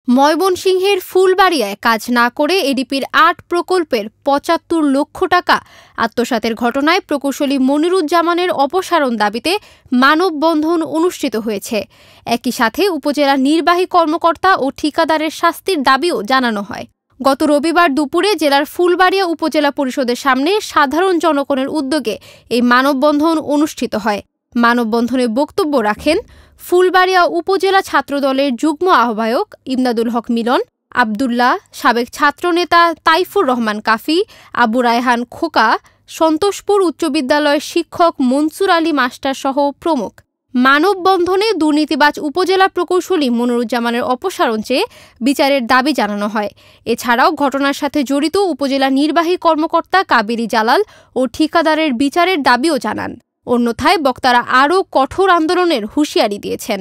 ময়মনসিংহের ফুলবাড়িয়ায় কাজ না করে এডিপির ৮ প্রকল্পের ৭৫ লক্ষ টাকা আত্মসাতের ঘটনায় প্রকৌশলী মনিরুজ্জামানের অপসারণ দাবিতে মানববন্ধন অনুষ্ঠিত হয়েছে। একই সাথে উপজেলা নির্বাহী কর্মকর্তা ও ঠিকাদারের শাস্তির দাবিও জানানো হয়। গত রবিবার দুপুরে জেলার ফুলবাড়িয়া উপজেলা পরিষদের সামনে সাধারণ জনগণের উদ্যোগে এই মানববন্ধন অনুষ্ঠিত হয়। মানববন্ধনে বক্তব্য রাখেন ফুলবাড়িয়া উপজেলা ছাত্রদলের যুগ্ম আহ্বায়ক ইমদাদুল হক মিলন, আবদুল্লাহ, সাবেক ছাত্রনেতা তাইফুর রহমান কাফি, আবু রায়হান খোকা, সন্তোষপুর উচ্চ বিদ্যালয়ের শিক্ষক মনসুর আলী মাস্টার সহ প্রমুখ। মানববন্ধনে দুর্নীতিবাজ উপজেলা প্রকৌশলী মনিরুজ্জামানের অপসারণ চেয়ে বিচারের দাবি জানানো হয়। এছাড়াও ঘটনার সাথে জড়িত উপজেলা নির্বাহী কর্মকর্তা কাবেরী জালাল ও ঠিকাদারের বিচারের দাবিও জানান। অন্যথায় বক্তারা আরও কঠোর আন্দোলনের হুঁশিয়ারি দিয়েছেন।